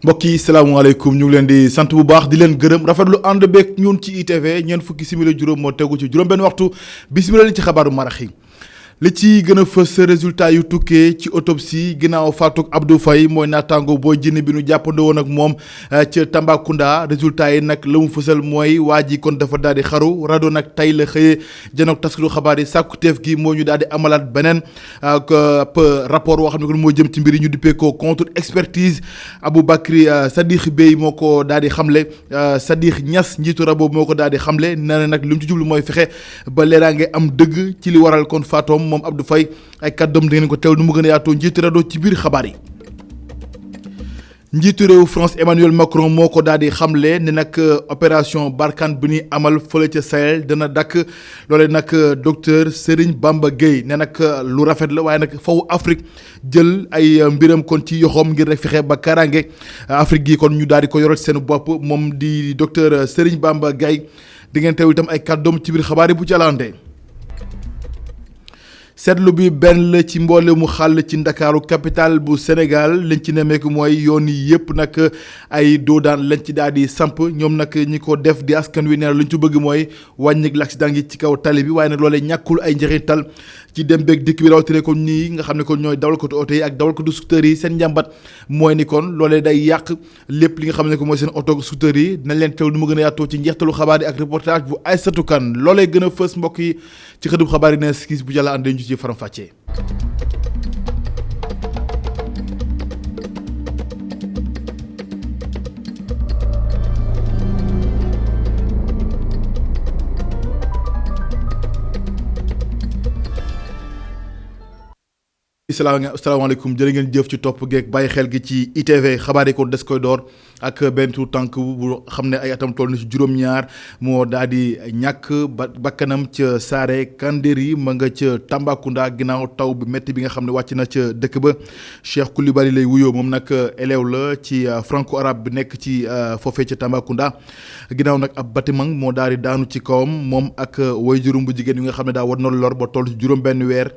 mbokk yi salaamaaleykum ñu ngi leen di sant bu baax di leen gërëm rafetlu ànd beeg ñun ci ITV ñeent fukki simili juróom moo tegu ci juróom benn waxtu bisimilah leen ci xabaaru marax yi li ci gën a fës résultat yu tukkee ci autopsie ginnaaw faatuk Abdou Faye mooy naataango Boy Djiné bi nu jàppandoo woon ak moom ca Tambacounda résultat yi nag la mu fësal mooy waa ji kon dafa daal di xaru rado nag tey la xëyee janook taskatu xabaar yi sàkku teef gi moo ñu daal di amalaat beneen rapport woo xam ne kon moo jëm ci mbir yi ñu dippee ko contre expertise Aboubacry Sadikh Bèye moo ko daal di xamle Sadikh Niass njiitu rabo moo ko daal di xamle nee na nag li mu ci jublu mooy fexe ba leeraange am dëgg ci li waral kon faatoom moom Abdou Faye ay kàddoom da ngeen ko teew nu mu gën a yaatoo njiitu rajo ci biir xabaar yi njiitu réew France Emmanuel Macron moo ko daal di xamle ne nag opération Barkhane bi ñuy amal fële ca Sahel dana dakk loole nag docteur Serigne Bamba Gueye ne nag lu rafet la waaye nag faw Afrique jël ay mbiram kon ci yoxoom ngir rek fexe ba kaaraange Afrique gi kon ñu daal di ko yoral seen bopp moom di docteur Serigne Bamba Gueye di ngeen teew itam ay kàddoom ci biir xabaar yi bu ci alante seetlu bi benn la ci mboole mu xàll ci ndakaaru capital bu Sénégal lañ ci nemmeeku mooy yoon yi yëpp nag ay doodaan lañ ci daal di samp ñoom nag ñi ko def di askan wi nee na lu ñu ci bëgg mooy wàññi l'accident yi ci kaw tali bi waaye nag loolee ñàkkul ay njëriñtal ci dem beeg dikk bi rawatina kon nii nga xam ne kon ñooy dawalkatu oto yi ak dawalkatu scooter yi seen njàmbat mooy ni kon loolee day yàq lépp li nga xam ne ko mooy seen oto scooter yi dinañ leen teew nu mu gën a yaatoo ci njeextalu xabaar yi ak reportage bu Aïssatou Kane loolee gën a fës mbokk yi ci xëdub xabaar yi ne skis bu jàlla àndee ñu ci faram fàccee salaamaaleykum jërë ngeen jëf ci topp geeg bàyyi xel gi ci ITV xabaar yi ko des koy door ak benn tuur tànk bu xam ne ay atam toll na ci juróom-ñaar moo daal di ñàkk bakkanam ca Saare Kandéri ma nga ca Tambacounda ginnaaw taw bi métti bi nga xam ne wàcc na ca dëkk ba Cheikh Koulibaly lay wuyoo moom nag élève la ci franco arabe bi nekk ci foofee ca Tambacounda ginnaaw nag ab bâtiment moo daal di daanu ci kawam moom ak waajuram bu jigéen yi nga xam ne daa war na lor ba toll ci juróom benn weer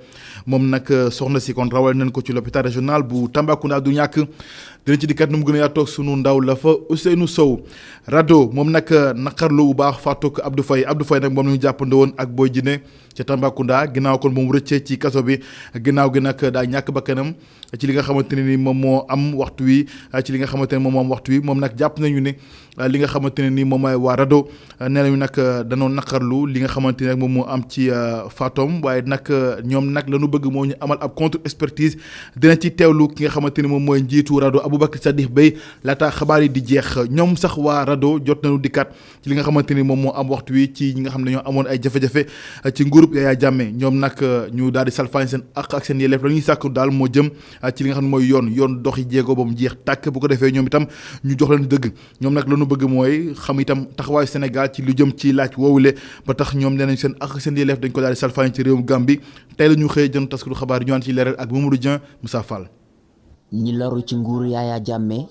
moom nag soxna si kon rawal nañ ko ci l'hôpital régional bu Tambacounda du ñàkk dina ci dikkat nu mu gën a yaatoog sunu ndaw la fa Ousseynou Sow rado moom nag naqarlu bu baax faatoog Abdou Faye nag moom la ñu jàppandoo woon ak Boy Djiné ca Tambacounda ginnaaw kon moom rëccee ci kaso bi ginnaaw gi nag daa ñàkk bakkanam ci li nga xamante ne ni moom moo am waxtu wi ci li nga xamante ne moom moo am waxtu wi moom nag jàpp nañu ne li nga xamante ne ni moom mooy waa rado nee nañu nag danoo naqarlu li nga xamante ne moom moo am ci faatoom waaye nag ñoom nag la ñu bëgg moo ñu amal ab contre expertise dina ci teewlu ki nga xamante ni moom mooy njiitu rado Aboubacry Sadikh Bèye laata xabaar yi di jeex ñoom sax waa rado jot nañu dikkaat ci li nga xamante ni moom moo am waxtu wi ci ñi nga xam ne ñoo amoon ay jafe-jafe ci nguurub Yaya Jammeh ñoom nag ñu daal di salfaañ seen ak seen yelleef la ñuy sàkku daal moo jëm ci li nga xam ne mooy yoon dox yi jéego ba mu jeex tàkk bu ko defee ñoom itam ñu jox leen dëgg ñoom nag la ñu bëgg mooy xam itam taxawaayu Sénégal ci lu jëm ci laaj woowule ba tax ñoom nee nañ seen ak seen yelleef dañ ko daal di salfaañ ci réewum Gambie tey la ñu xëy jën taskatu xabaar yi ñu ànd ci leeral ak Mamadou Dieng Moussa Fall. ñi loru ci nguur Yaya Jammeh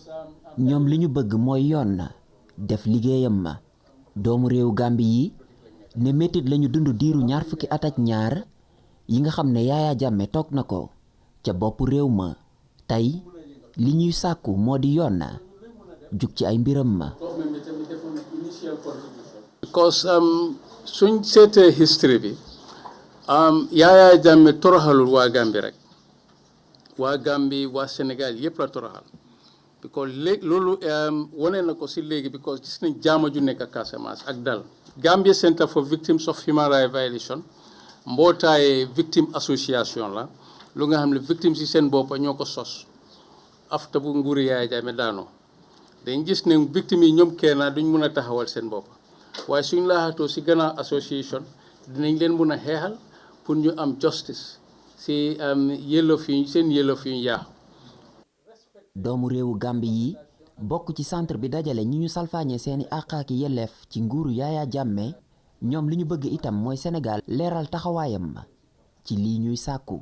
ñoom li ñu bëgg mooy yoon na def liggéeyam ma doomu réew Gambie yi ne métit lañu dund diiru ñaar fukki at ak ñaar yi nga xam ne Yaya Jammeh toog na ko ca bopp réew ma tey li ñuy sàkku moo di yoon na jug ci ay mbiram ma. because suñ seetee history bi Yaya Jammeh toroxalul waa Gambie rek waa Gambie waa Sénégal yëpp la toroxal because léegi loolu wane na ko si léegi because gis nañ jaama ju nekk Casamance ak dal Gambia Center for Victims of Human Rights Violation mbootaaye victime association la lu nga xam ne victimes yi seen bopp ñoo ko sos afta bu nguuri Yaya Jammeh daanoo dañ gis ne victimes yi ñoom kenn duñ mun a taxawal seen bopp waaye suñ laaxatoo si gannaaw association dinañ leen mun a xeexal pour ñu am justice si yellof yi seen yellof yu yaaxu. doomu réewu Gambie yi bokk ci centre bi dajale ñi ñu salfaañee seeni àq ak yelleef ci nguuru Yaya Jammeh ñoom li ñu bëgg itam mooy Sénégal leeral taxawaayam ci lii ñuy sàkku.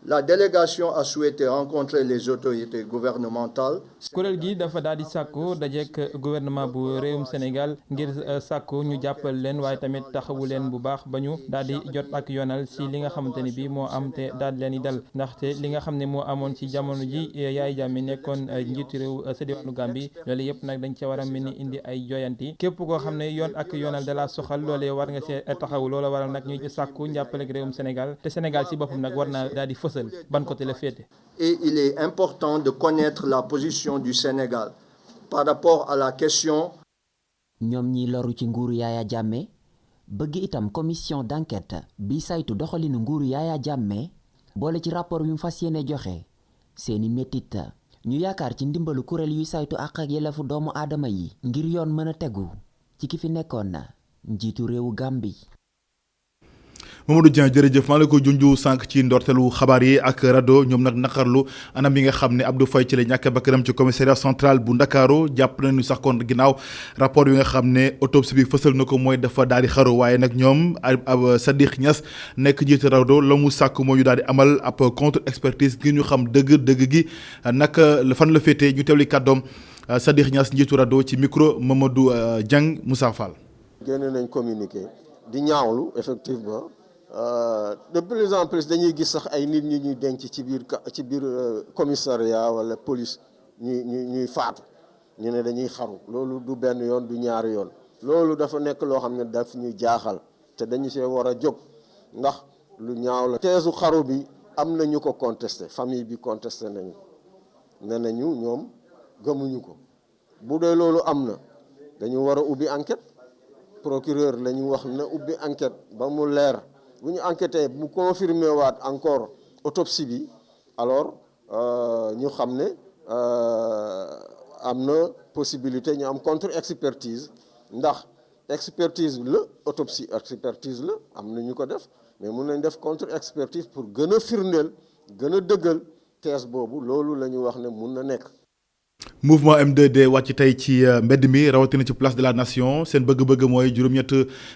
La délégation a souhaité rencontrer les autorités gouvernementales. kuréel gi dafa daal di sàkku dajeek gouvernement bu réewum Sénégal ngir sàkku ñu jàppal leen waaye tamit taxawu leen bu baax ba ñu daal di jot ak yoonal si li nga xamante ni bii moo am te daal di leen di dal ndaxte li nga xam ne moo amoon ci jamono ji Yaya Jammeh nekkoon njiitu réew sa diwaanu Gambie loolu yëpp nag dañ ca war a mel ni indi ay joyanti képp koo xam ne yoon ak yoonal da la soxal loolee war nga see taxawu loola waral nag ñuy sàkku njàppaleeg réewum Sénégal te Sénégal si boppam nag war naa daal di fësal ban côté la féete. Et il est important de connaître la position du Sénégal par rapport à la question. ñoom ñi loru ci nguuru Yaya Jammeh bëgg itam commission d'enquête bi saytu doxalinu nguuru Yaya Jammeh boole ci rapport yu mu fas yéene joxe seeni métit ñu yaakaar ci ndimbalu kuréel yuy saytu àq ak yelleefu doomu aadama yi ngir yoon mën a tegu ci ki fi nekkoon na njiitu réewu Gambie. Mamadou Dieng jërëjëf maa la ko junju sànq ci ndorteelu xabaar yi ak rajo ñoom nag naqarlu anam yi nga xam ne Abdou Faye ci la ñàkk bakkanam ci commissariat central bu Ndakaaru jàpp nañu sax kon ginnaaw rapport yi nga xam ne autopsie bi fësal na ko mooy dafa daal di xaru waaye nag ñoom ab Sadikh Niass nekk njiitu rajo la mu sàkk moo ñu daal di amal ab contre expertise ngir ñu xam dëgg gi naka fan la féetee ñu teewli kàddoom Sadikh Niass njiitu rajo ci micro Mamadou Dieng Moussa Fall. génn nañ communiqué di ñaawlu effectivement. De plus en plus dañuy gis sax ay nit ñi ñuy denc ci biir commissariat wala police ñuy faatu ñu ne dañuy xaru loolu du benn yoon du ñaari yoon loolu dafa nekk loo xam ne daf ñuy jaaxal te dañu see war a jóg ndax lu ñaaw la. teesu xaru bi am na ñu ko contesté famille bi contesté nañu ne nañu ñoom gëmuñu ko bu dee loolu am na dañu war a ubbi enquête procureur la ñu wax na ubbi enquête ba mu leer. bu ñu enquêté mu confirmé waat encore autopsie bi alors ñu xam ne am na possibilité ñu am contre expertise ndax expertise la autopsie expertise la am na ñu ko def mais mun nañ def contre expertise pour gën a firndeel gën a dëggal thèse boobu loolu la ñu wax ne mun na nekk. mouvement M2D wàcc tey ci mbedd mi rawatina ci place de la nation seen bëgg-bëgg mooy juróom-ñett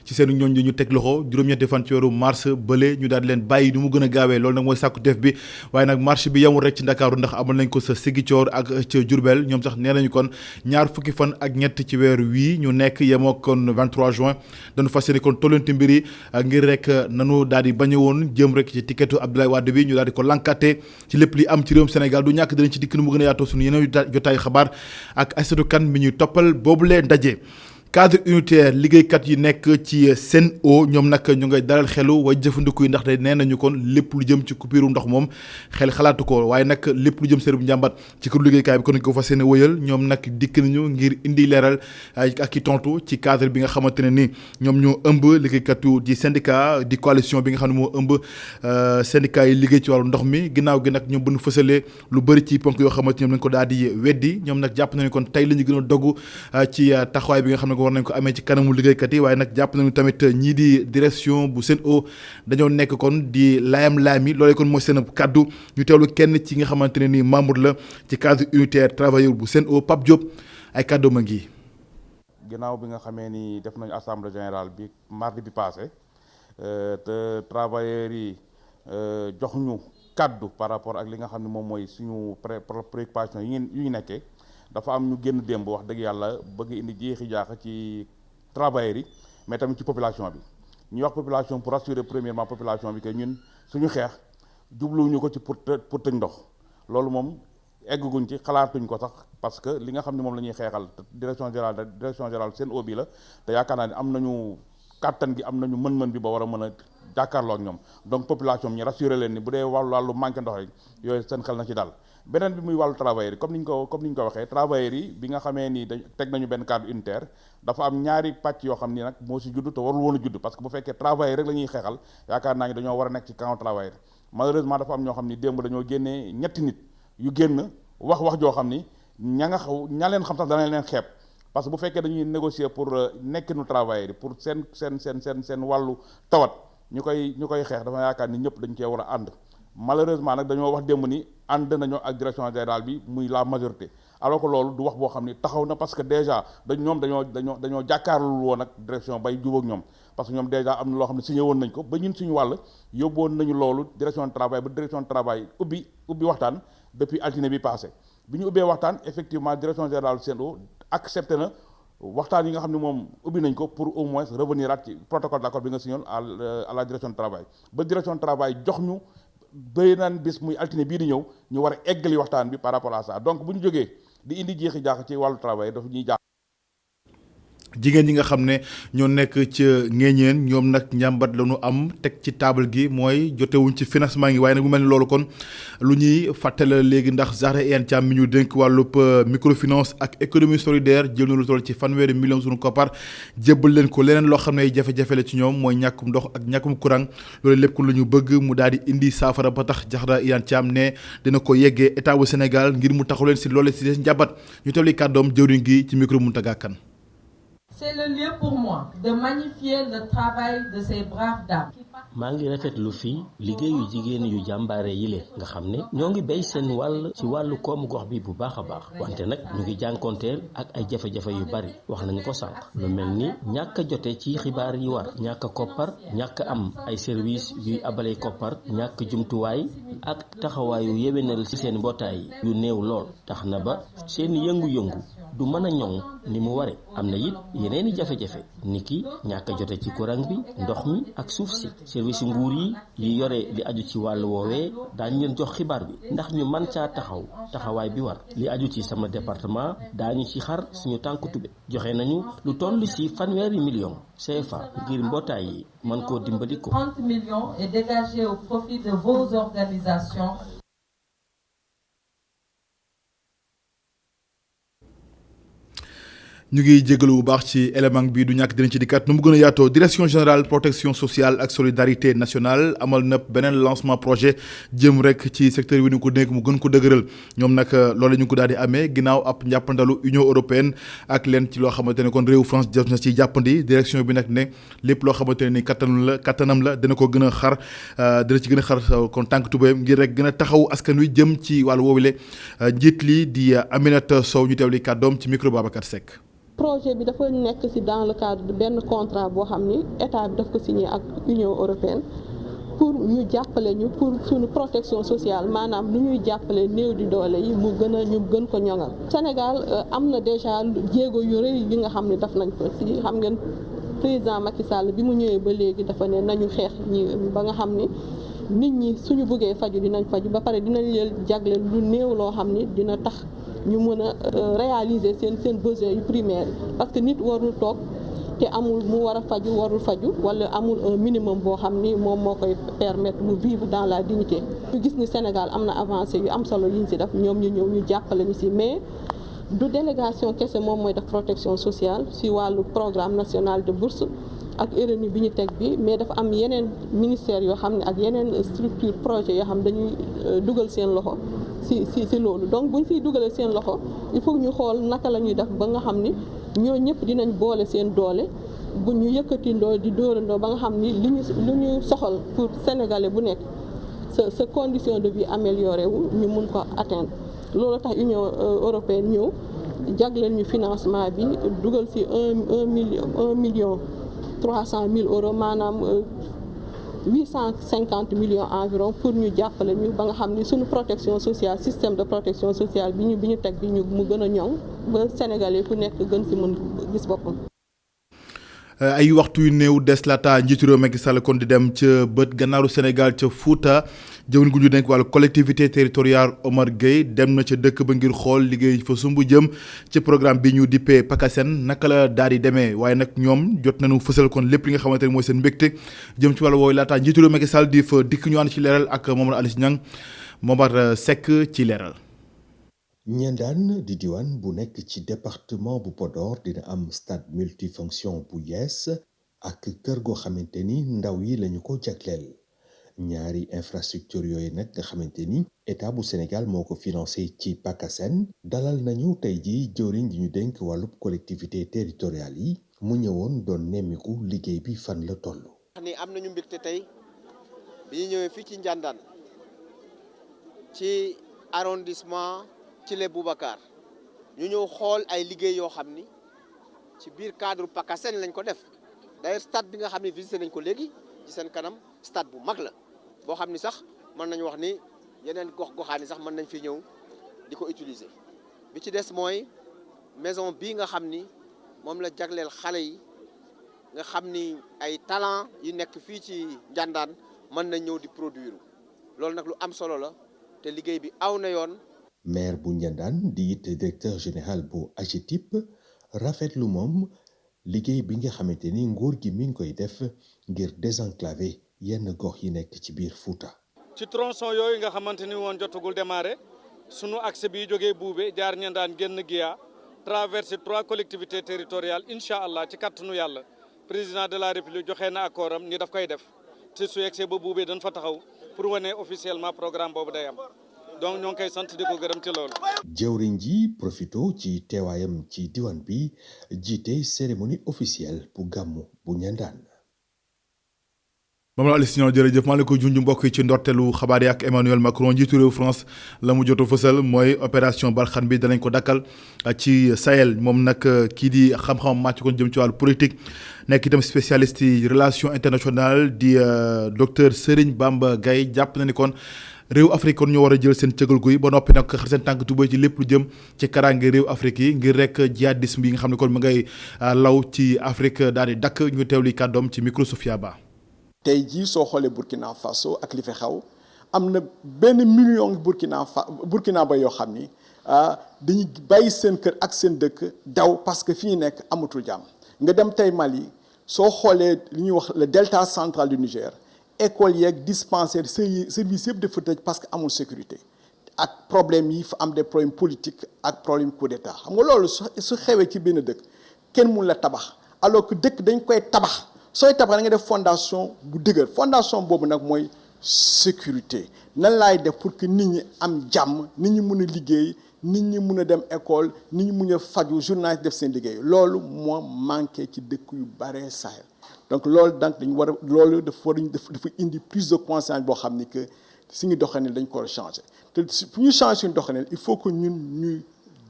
ci seen ñooñ ñu teg loxo juróom-ñetti fan ci weeru mars bële ñu daal di leen bàyyi nu mu gën a gaawee loolu nag mooy sàkku def bi waaye nag marche bi yamul rek ci Ndakaaru ndax amal nañ ko sa Ziguinchor ak ca Diourbel ñoom sax nee nañu kon ñaar fukki fan ak ñett ci weeru wii ñu nekk yemoo kon 23 juin dañu fas yéene kon tollanti mbir yi ngir rek nanu daal di bañ woon jëm rek ci tiketu Abdoulaye Wade bi ñu daal di ko lankate ci lépp li am ci réewum Sénégal du ñàkk dinañ ci dikk nu mu gën a yaatoo suñu yeneen jotaay xabaar ak Aïssatou Kane mi ñuy toppal boobulee ndaje cadre unitaire liggéeykat yi nekk ci Sen'Eau ñoom nag ñu ngay dalal xelu way jëfandiku yi ndax de nee nañu kon lépp lu jëm ci coupure ndox moom xel xalaatu ko waaye nag lépp lu jëm seen njàmbat ci këru liggéeykaay bi kon ñu ko fas yéene wëyal ñoom nag dikk nañu ngir indi leeral ak i tontu ci cadre bi nga xamante ne ni ñoom ñoo ëmb liggéeykatu di syndicat di coalition bi nga xam ne moo ëmb syndicat yi liggéey ci wàllu ndox mi ginnaaw gi nag ñoom bu ñu fësalee lu bëri ci ponk yoo xamante ñoom lañ ko daal di weddi ñoom nag jàpp nañu kon tey la ñu gën a dogu ci taxawaay bi nga xam ne war nañ ko amee ci kanamu liggéeykat yi waaye nag jàpp nañu tamit ñii di direction bu Sen'Eau dañoo nekk kon di laami loolee kon mooy seen kaddu ñu teewlu kenn ci nga xamante ne ni membre la ci cadre unitaire travailleur bu Sen'Eau Pape Diop ay kaddu ma ngi. ginnaaw bi nga xamee ni def nañu assemblée générale bi mardi bi passé te travailleurs yi jox ñu kaddu par rapport ak li nga xam ne moom mooy suñu préoccupation yu ñu nekkee. dafa am ñu génn démb wax dëgg yàlla bëgg indi jeexi jaaxa ci travailleurs yi mais tamit ci population bi ñuy wax population pour rassurer premièrement population bi que ñun suñu xeex jubluwuñu ko ci pour tëj ndox loolu moom egguñ ci xalaatuñ ko sax parce que li nga xam ne moom la ñuy xeexal direction générale Sen'Eau bi la te yaakaar naa ne am nañu kàttan gi am nañu mën-mën bi ba war a mën a jàkkaarloo ak ñoom donc population bi ñu rassurer leen ni bu dee wàllu manqué ndox rek yooyu seen xel na ci dal. beneen bi muy wàllu travailleurs yi comme ni ñu ko waxee travailleurs yi bi nga xamee ni teg nañu benn cadre unitaire dafa am ñaari pàcc yoo xam ni nag moo si judd te warul woon a judd parce que bu fekkee travailleurs rek la ñuy xeexal yaakaar naa ni dañoo war a nekk ci camp travailleurs malheureusement dafa am ñoo xam ni démb dañoo génnee ñetti nit yu génn wax joo xam ni ña leen xam sax dana leen xeeb parce que bu fekkee dañuy négocier pour nekkinu travailleurs yi pour seen wàllu tawat ñu koy xeex dafa yaakaar ni ñëpp dañ cee war a ànd malheureusement nag dañoo wax démb ni ànd nañoo ak direction générale bi muy la majorité alors que loolu du wax boo xam ni taxaw na parce que déjà dañoo jàkkaarloo woon ak direction bay jubóog ñoom parce que ñoom déjà am na loo xam ne signé woon nañ ko ba ñun suñu wàll yóbboon nañu loolu direction de travail ba direction de travail ubbi waxtaan depuis altine bi passé bi ñu ubbee waxtaan effectivement direction générale Sen'Eau accepté na waxtaan yi nga xam ne moom ubbi nañ ko pour au moins revenir at ci protocole d'accord bi nga signé à la direction de travail ba direction de travail jox ñu bëri naan bis muy altine bii di ñëw ñu war a eggali waxtaan bi par rapport à ça donc bu ñu jógee di indi jeexi jaax ci wàllu travail dafa ñuy jaax jigéen ñi nga xam ne ñoo nekk ca Nguéniène ñoom nag njàmbat la ñu am teg ci table gi mooy jotewuñ ci financement yi waaye nag mu mel ni loolu kon lu ñuy fàttale léegi ndax Zahra Iyane Thiam mi ñu dénk wàllub microfinance ak économie solidaire jël na lu toll ci fanweeri million sunu koppar jébbal leen ko leneen loo xam ne jafe-jafe la ci ñoom mooy ñàkkum ndox ak ñàkkum courant loolu lépp kon la ñu bëgg mu daal di indi saafara ba tax Zahra Iyane Thiam ne dina ko yeggee état bu Sénégal ngir mu taxaw leen si loole si seen njàmbat ñu teewli kàddoom jëwriñ gi ci micro Mountaga Kane. C'est le lieu pour moi de magnifier le travail de ces braves dames. maa ngi rafetlu fii liggéeyu jigéen yu jàmbaare yile nga xam ne ñoo ngi béy seen wàll ci wàllu koomu gox bi bu baax a baax wante nag ñu ngi jànkonteel ak ay jafe-jafe yu bari wax nañu ko sànq lu mel ni ñàkk a jote ci xibaar yi war ñàkk a koppar ñàkk am ay service yuy abalee koppar ñàkk jumtuwaay ak taxawaayu yewenal ci seen mbootaay yu néew lool tax na ba seen yëngu-yëngu du mën a ñoŋ ni mu ware am na it yeneeni jafe-jafe niki ñàkk a jote ci courant bi ndox mi ak suuf si service nguur yi yore li aju ci wàllu woowee daañu leen jox xibaar bi ndax ñu mën caa taxawaay bi war li aju ci sama département daañu ci xar suñu tànku tube joxe nañu lu toll ci fanweeri million CFA ngir mbootaay yi mën koo dimbali ko. 30 millions est dégagé au profit de vos organisations. ñu ngi jégalu bu baax ci élément bi du ñàkk dinañ ci dikkaat nu mu gën a yaatoo direction générale protection sociale ak solidarité nationale amal na beneen lancement projet jëm rek ci secteur bi ñu ko dénk mu gën ko dëgëral ñoom nag loolu ñu ko daal di amee ginnaaw ab njàppandalu Union européenne ak leen ci loo xamante ne kon réewu France jot na ci jàppandi direction bi nag ne lépp loo xamante ne ni kattanam la dina ko gën a xar dina ci gën a xar kon tànk tubéyam ngir rek gën a taxaw askan wi jëm ci wàllu woowule njiit li di Aminata Sow ñu teewli kàddoom ci micro Babacar Seck. projet bi dafa nekk ci dans le cadre de benn contrat boo xam ni état bi daf ko signé ak Union européenne pour ñu jàppale ñu pour suñu protection sociale maanaam nu ñuy jàppale néew di doole yi ñu gën ko ñoŋal. Sénégal am na déjà jéego yu rëy yi nga xam ne daf nañ ko ci xam ngeen président Macky Sall bi mu ñëwee ba léegi dafa ne nañu xeex ñi ba nga xam ni nit ñi suñu bëggee faju dinañ faju ba pare dinañ leen jagleel lu néew loo xam ni dina tax ñu mën a réaliser seen besoins yu primaires parce que nit warul toog te amul mu war a warul faju wala amul un minimum boo xam ni moom moo koy permettre mu vivre dans la dignité. ñu gis ni Sénégal am na avancé yu am solo yi ñu ci def ñoom ñu ñëw ñu jàppale ñu ci mais du délégation kese moom mooy def protection sociale ci wàllu programme national de bourse ak RNU bi ñu teg bi mais dafa am yeneen ministères yoo xam ne ak yeneen structure projet yoo xam dañuy dugal seen loxo ci loolu donc buñ ciy dugalee seen loxo il faut ñu xool naka la ñuy def ba nga xam ni ñoo ñëpp dinañ boole seen doole bu ñu yëkkatindoo di dóorandoo ba nga xam ni li ñu soxal pour sénégalais bu nekk sa condition de vie amélioré wu ñu mun ko atteindre loolu tax Union européenne ñëw jagleen ñu financement bi dugal ci 1 million 300 000 euros maanaam 850 millions environ pour ñu jàppale ñu ba nga xam ni suñu protection sociale système de protection sociale bi ñu teg bi ñu mu gën a ñoŋ ba Sénégalais ku nekk gën ci mën gis boppam. ay waxtu yu néew des laata njiitu réew Macky Sall kon di dem ca bët gannaaru Sénégal ca Fouta jëwriñ gu ñu denk wàllu collectivité territoriale Omar Gueye dem na ca dëkk ba ngir xool liggéey fa sumbu jëm ci programme bi ñu dippee PACASEN naka la daal di demee waaye nag ñoom jot nañu fësal kon lépp li nga xamante ne mooy seen mbégte jëm ci wàllu woowu laata njiitu réew Macky Sall di fa dikk ñu ànd ci leeral ak Momar Alice Niang Momar Seck ci leeral. Ñandaan di diwaan bu nekk ci département bu Podor dina am stade multifonction bu yees ak kër goo xamante ni ndaw yi lañu ko jagleel ñaari infrastructure yooyu nag nga xamante ni état bu Sénégal moo ko financé ci PACASEN dalal nañu tey ji jëwriñ di ñu dénk wàllub collectivité territoriale yi mu ñëwoon doon nemmiku liggéey bi fan la toll. ni am nañu mbégte tey bi ñu ñëwee fii ci Ndiandane ci arrondissement Thillé Boubacar ñu ñëw xool ay liggéey yoo xam ni ci biir cadre PACASEN lañ ko def d'ailleurs stade bi nga xam ne visité nañ ko léegi ci seen kanam stade bu mag la boo xam ni sax mën nañu wax ni yeneen gox-goxaan yi sax mën nañ fi ñëw di ko utiliser bi ci des mooy maison bii nga xam ni moom la jagleel xale yi nga xam ni ay talent yu nekk fii ci Ndiandane mën nañ ñëw di produire loolu nag lu am solo la te liggéey bi aw na yoon. maire bu Ndiandane di it directeur général bu AGETIP rafetlu moom liggéey bi nga xamante ni nguur gi mi ngi koy def ngir désenclaver yenn gox yi nekk ci biir Fouta. ci tronçon yooyu nga xamante ni woon jotagul démarré sunu axe bi jógee Boubé jaar Ndiandane génn Guiya traversé 3 collectivités territoriales incha allah ci kattanu yàlla président de la république joxe na accord am ni daf koy def te su yegsee ba Boubé dañ fa taxaw pour wane officiellement programme boobu day am donc ñoo ngi koy sant di ko gërëm ci loolu. jëwriñ ji profito ci teewaayam ci diwaan bi jiite cérémonie officielle bu gàmmu bu Ndiandane. Mamadou Aliou Sy jërëjëf maa ngi ko junj mbokk yi ci ndorteelu xabaar yi ak Emmanuel Macron njiitu réew France la mu jot a fësal mooy opération Barkhane bi danañ ko dakkal ci Sahel moom nag kii di xam-xam màcc ko jëm ci wàllu politique nekk itam spécialiste yi relation internationale di docteur Serigne Bamba Gaye jàpp na ni kon réew Afrique kon ñoo war a jël seen cëgal guy ba noppi nag xar seen tànk tubéy ci lépp lu jëm ci karange réew Afrique yi ngir rek jihadisme yi nga xam ne kon mu ngay law ci Afrique daal di dakk ñu teewli kàddoom ci micro Sofia Ba. tey jii soo xoolee Burkina Faso ak li fi xew am na benn million Burkina ba yoo xam ni dañuy bàyyi seen kër ak seen dëkk daw parce que fi ñu nekk amatul jàmm nga dem tey Mali soo xoolee li ñuy wax le delta central du Niger école yeeg dispensaire service yëpp dafa tëj parce que amul sécurité ak problème yi fa am des problèmes politiques ak problème coup d'état xam nga loolu su xewee ci benn dëkk kenn mun la tabax alors que dëkk dañ koy tabax. sooy tabax da nga def fondation bu dëgër fondation boobu nag mooy sécurité nan laay def pour que nit ñi am jàmm nit ñi mun a liggéey nit ñi mun a dem école nit ñi mun a faju journaliste def seen liggéey loolu moo manqué ci dëkk yu bare Sahel donc loolu donc dañu war a loolu dafa indi plus de conscience boo xam ni que suñu doxalin dañ ko war a changer te pour ñu changer suñu doxalin il faut que ñun ñuy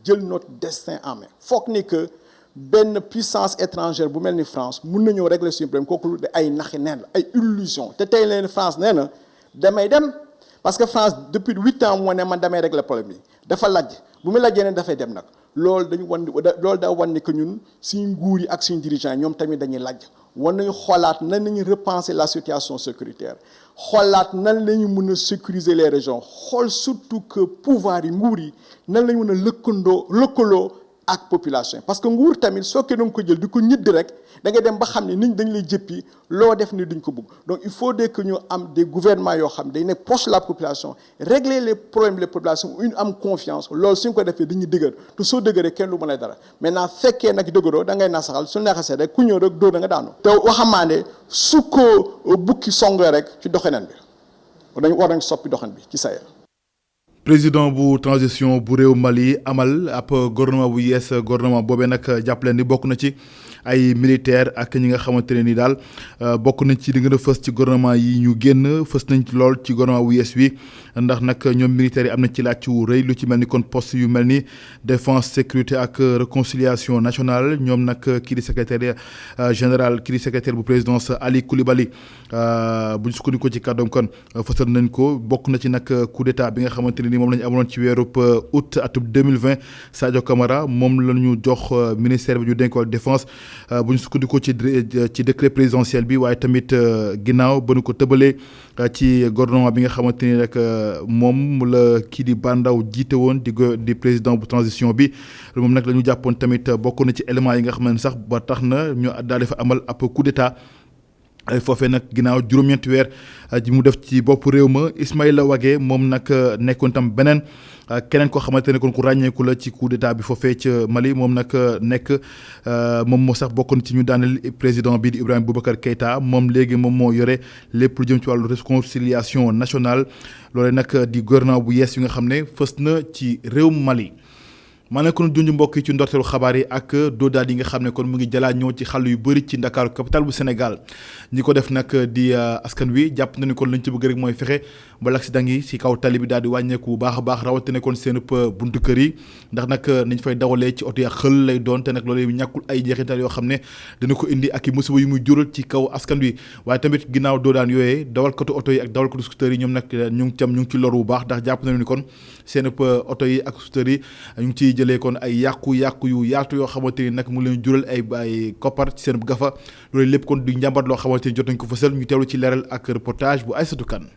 jël notre destin en main foog ni que benn puissance étrangère bu mel ni France mun na ñëw régler suñu problème kooku de ay naxi neen la ay illusion te tey leen France nee na damay dem parce que France depuis 8 ans moo ne man damay régler problème bi dafa lajj bu mu lajjee ne dafay dem nag loolu dañu loolu daa wan ni que ñun suñu nguur yi ak suñu dirigeants yi ñoom tamit dañuy lajj war nañu xoolaat nan nañu repenser la situation sécuritaire xoolaat nan la ñu mën a sécuriser les régions xool surtout que pouvoir yi nguur yi nan la ñu mën a lëkkaloo ak population parce que nguur tamit soo ko doon ko jël di ko ñiddi rek da nga dem ba xam ne nit dañ lay jëppi loo def ni duñ ko bëgg donc il faut que ñu am des gouvernements yoo xam dañ nekk proche de la population régler les problèmes des populations une am confiance loolu suñ ko defee dañuy dëgër te soo dëgëree kenn lu mën a dara maintenant fekkee nag dëgëroo da ngay nasaxal su neexasee rek ku ñëw rek dóor da nga daanu te waxamaane su ko bukki songee rek ci doxineen bi dañ war nañ soppi doxin bi ci Sahel. président bu transition bu réew Mali amal ab gouvernement bu yees gouvernement boobee nag jàppale ni bokk na ci ay militaire ak ñi nga xamante ne ni daal bokk nañ ci di gën a fës ci gouvernement yi ñu génn fës nañ ci lool ci gouvernement bu yees wi ndax nag ñoom militaires yi am nañ ci laaj wu rëy lu ci mel ni kon poste yu mel ni défense sécurité ak réconciliation nationale ñoom nag kii di secrétaire général kii di secrétaire bu présidence Ali Coulibaly bu ñu sukkandikoo ci kàddoom kon fësal nañ ko bokk na ci nag coup d'état bi nga xamante ne ni moom la ñu amoon ci weerub août atum 2020 Sadio Camara moom la ñu jox ministère bi ñu dénk ko défense bu ñu sukkandikoo ci décret présidentiel bi waaye tamit ginnaaw ba ñu ko tëbalee ci gouvernement bi nga xamante ni rek moom la kii di Bandaw jiite woon di président bu transition bi moom nag la ñu jàppoon tamit bokk na ci éléments yi nga xam ne sax ba tax na ñu daal di fa amal ab coup d'état ay foofee nag ginnaaw juróom-ñeenti weer ji mu def ci bopp réew ma Ismaïla Wagué moom nag nekkoon tam beneen keneen koo xamante ne kon ku ràññeeku la ci coup d'état bi foofee ca Mali moom nag nekk moom moo sax bokkoon ci ñu daaneel président bi di Ibrahima Boubacar Keïta moom léegi moom moo yore lépp lu jëm ci wàllu réconciliation nationale loole nag di gouvernement bu yees yi nga xam ne fës na ci réew Mali. maa ne kon junj mbokk yi ci ndorteelu xabaar yi ak doodaan yi nga xam ne kon mu ngi jalaa ñëw ci xàll yu bëri ci Ndakaaru capitale bu Sénégal ñi ko def nag di askan wi jàpp nañu kon lañ ci bëgg rek mooy fexe ba l'accident yi si kaw tali bi daal di wàññeeku bu baax a baax rawatina kon seen buntu kër yi ndax nag niñ fay dawalee ci oto ya xël lay doon te nag loolu ñàkkul ay jeexital yoo xam ne dina ko indi ak i musiba yu muy jural ci kaw askan wi waaye tamit ginnaaw doodaan yooyee dawalkatu oto yi ak dawalkatu scooter yi ñoom nag ñu ngi ci loru bu baax ndax jàpp nañu ni kon seen oto yi ak scooter yi ñu ngi ciy jëlee kon ay yàqu-yàqu yu yaatu yoo xamante ni nag mu leen jural ay koppar ci seen gafa loolu lépp kon du njàmbat loo xamante ni jot nañ ko fësal ñu teewlu ci leeral ak reportage bu Aïssatou Kane.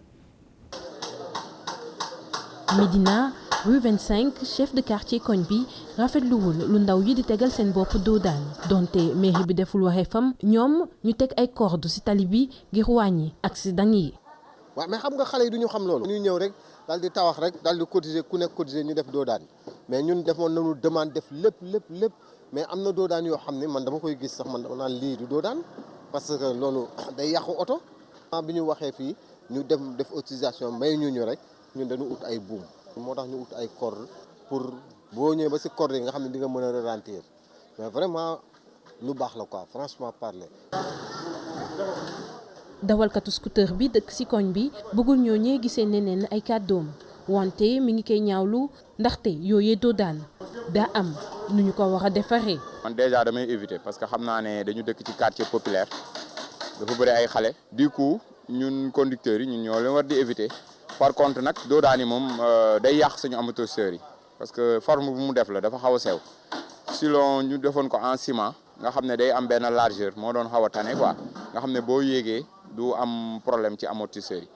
Médina rue 25 chef de quartier koñ bi rafetluwul lu ndaw yi di tegal seen bopp doodaan donte mairie bi deful waxee fam ñoom ñu teg ay corde ci tali bi ngir wàññi accident yi. waaw mais xam nga xale yi du ñu xam loolu. ñuy ñëw rek daal di tawax rek daal di cotiser ku nekk cotiser ñu def doodaan mais ñun defoon nañu demande def lépp mais am na doodaan yoo xam ne man dama koy gis sax man dama naan lii du doodaan parce que loolu day yàqu oto. bi ñu waxee fii ñu dem def autorisation may ñu rek ñun dañu ut ay buum moo tax ñu ut ay corde pour boo ñëwee ba ci corde yi nga xam ne di nga mën a ralentir mais vraiment lu baax la quoi franchement parler. dawalkatu scooter bi dëkk ci koñ bi bëggul ñooñee gisee neneen ay kàddoom wante mi ngi koy ñaawlu ndaxte yooyee doodaan daa am nu ñu ko war a defaree. man déjà damay éviter parce que xam naa ne dañu dëkk ci quartier populaire dafa bëri ay xale du coup ñun conducteurs yi ñun ñoo leen war di éviter par contre nag doodaan yi moom day yàq suñu amortisseurs yi parce que forme bu mu def la dafa xaw a sew sinon ñu defoon ko en ciment nga xam ne day am benn largeur moo doon xaw a tane quoi nga xam ne boo yéegee du am problème ci amortisseurs yi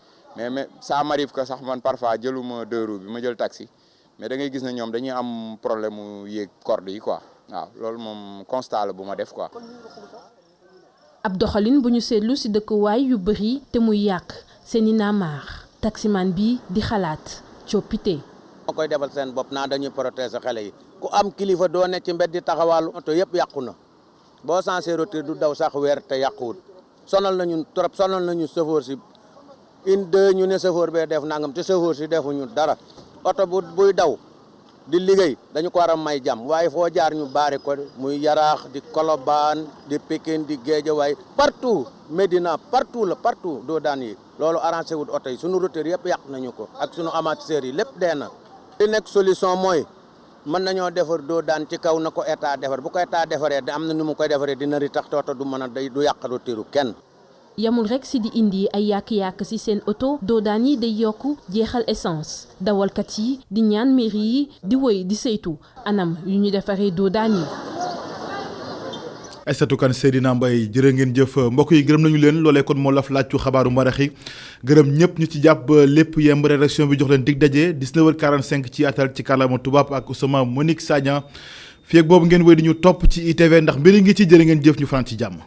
mais ça m'arrive que sax man parfois jëluma deux roues bi ma jël taxi mais da ngay gis ne ñoom dañuy am problème mu yéeg corde yi quoi waaw loolu moom constat la bu ma def quoi. ab doxalin bu ñu seetlu ci dëkkuwaay yu bëri te muy yàq seeni naamaar taximan bi di xalaat coppite. moo koy defal seen bopp naa dañuy protéger xale yi ku am kilifa doo ne ci mbedd di taxawaalu oto yëpp yàqu na boo sensé rotir du daw sax weer te yàquwut sonal nañu trop sonal nañu chauffeur si ñu ne chauffeur bee def nangam te chauffeur si defuñu dara oto buy daw di liggéey dañu ko war a may jàmm waaye foo jaar ñu baari ko muy Yaraax di Colobane di Pikine di Guédiawaye partout Médina partout doodaan yi loolu arrangé wut oto yi sunu routier yëpp yàq nañu ko ak sunu amateurs yi lépp dee na. li nekk solution mooy mën nañoo defar doodaan ci kaw na ko état defar bu ko état defaree am na nu mu koy defaree dina ri tax oto du mën a du yàq routier kenn. yamul rek ci di indi ay yàq-yàq ci seen oto doodaan yi day yokk jeexal essence dawalkat yi di ñaan mairie yi di woy di saytu anam yu ñu defaree doodaan yi. Aïssatou Kane Seydina Mbaye jërë ngeen jëf mbokk yi gërëm nañu leen loolee kon moo laf laaj ci xabaaru mbarax yi gërëm ñëpp ñu ci jàpp ba lépp yemb rédaction bi jox leen dig daje 19h45 ci atal ci kàllaama tubaab ak Ousmane Monique Sagna fii ak boobu ngeen wéy di ñu topp ci ITV ndax mbiri ngi ci jërë ngeen jëf ñu fanaan ci jàmm.